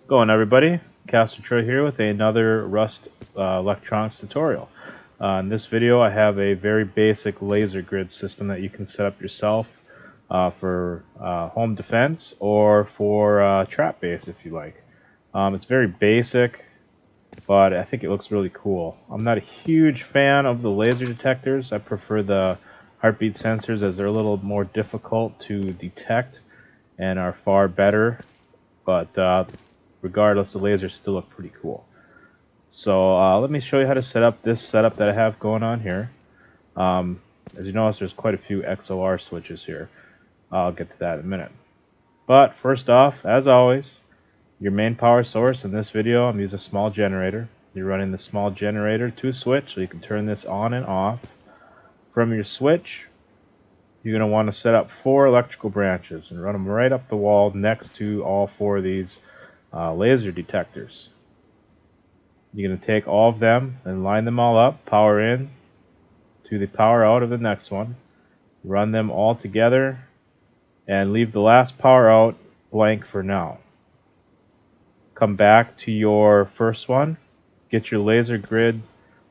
Going everybody, Castor Troy here with another Rust electronics tutorial. In this video I have a very basic laser grid system that you can set up yourself for home defense or for trap base if you like. It's very basic, but I think it looks really cool. I'm not a huge fan of the laser detectors. I prefer the heartbeat sensors as they're a little more difficult to detect and are far better, but regardless, the lasers still look pretty cool. So let me show you how to set up this setup that I have going on here. As you notice, there's quite a few XOR switches here. I'll get to that in a minute. But first off, as always, your main power source. In this video, I'm using a small generator. You're running the small generator to a switch, so you can turn this on and off. From your switch, you're going to want to set up 4 electrical branches and run them right up the wall next to all 4 of these laser detectors. You're going to take all of them and line them all up, power in to the power out of the next one, run them all together, and leave the last power out blank for now. Come back to your first one, get your laser grid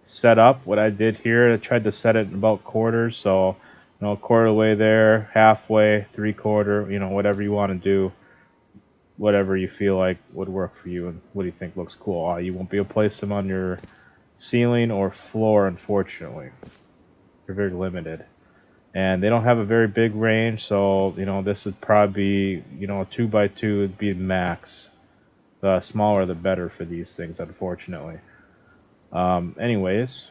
set up. What I did here, I tried to set it in about quarters, so a quarter of the way there, halfway, 3/4, whatever you want to do. Whatever you feel like would work for you, and what do you think looks cool. You won't be able to place them on your ceiling or floor, unfortunately. They're very limited, and they don't have a very big range, so this would probably be a 2x2 would be max. The smaller the better for these things, unfortunately. Anyways,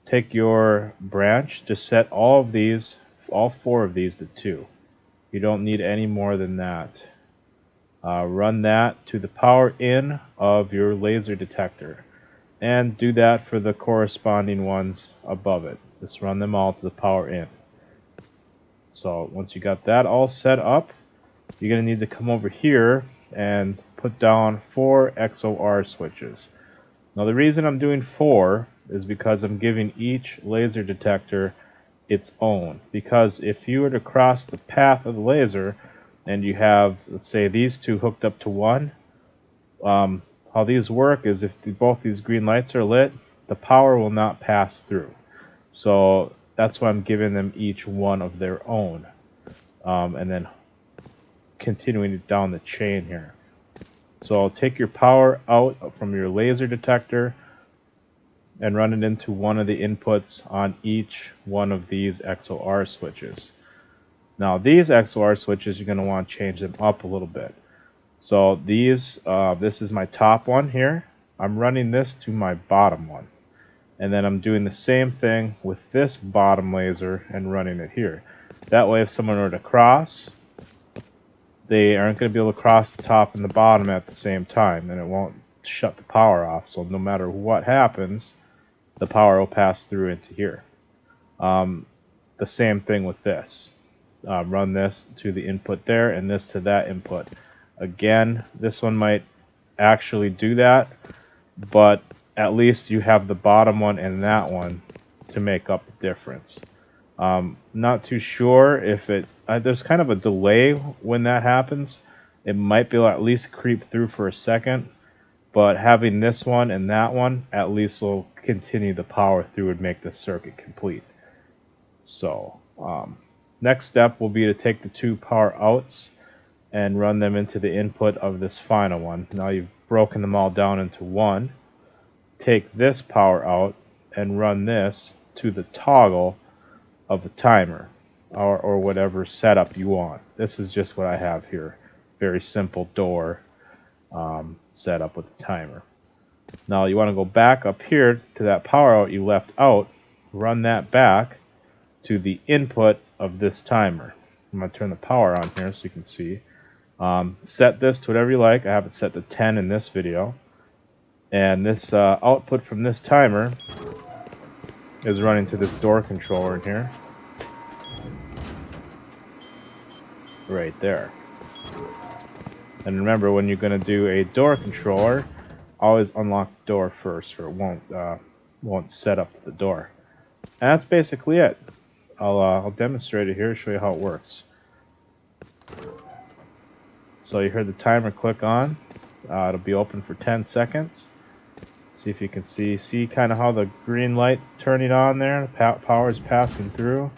take your branch to set all 4 of these to 2. You don't need any more than that. Run that to the power in of your laser detector, and do that for the corresponding ones above it. Just run them all to the power in. So once you got that all set up, you're going to need to come over here and put down 4 XOR switches. Now the reason I'm doing 4 is because I'm giving each laser detector its own. Because if you were to cross the path of the laser and you have, let's say, these 2 hooked up to one, how these work is if both these green lights are lit, the power will not pass through. So that's why I'm giving them each one of their own, and then continuing it down the chain here. So take your power out from your laser detector and run it into one of the inputs on each one of these XOR switches. Now these XOR switches, you're going to want to change them up a little bit. So this is my top one here. I'm running this to my bottom one. And then I'm doing the same thing with this bottom laser and running it here. That way if someone were to cross, they aren't going to be able to cross the top and the bottom at the same time, and it won't shut the power off. So no matter what happens, the power will pass through into here. The same thing with this. Run this to the input there and this to that input. Again, this one might actually do that, but at least you have the bottom one and that one to make up the difference. Not too sure if there's kind of a delay when that happens. It might be able to at least creep through for a second, but having this one and that one at least will continue the power through and make the circuit complete. So next step will be to take the 2 power outs and run them into the input of this final one. Now you've broken them all down into one. Take this power out and run this to the toggle of the timer, or whatever setup you want. This is just what I have here. Very simple door setup with the timer. Now you want to go back up here to that power out you left out, run that back to the input of this timer. I'm going to turn the power on here so you can see. Set this to whatever you like. I have it set to 10 in this video. And this output from this timer is running to this door controller in here. Right there. And remember, when you're going to do a door controller, always unlock the door first, or it won't set up the door. And that's basically it. I'll demonstrate it here, show you how it works. So you heard the timer click on. It'll be open for 10 seconds. See if you can see kind of how the green light turning on there. Power is passing through.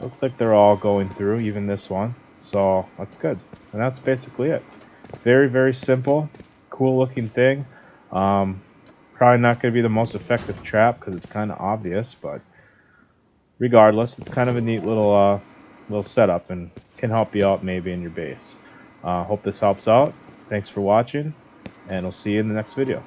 Looks like they're all going through, even this one. So that's good. And that's basically it. Very, very simple, cool looking thing. Probably not going to be the most effective trap because it's kind of obvious, but regardless, it's kind of a neat little setup and can help you out maybe in your base. Hope this helps out. Thanks for watching, and I'll see you in the next video.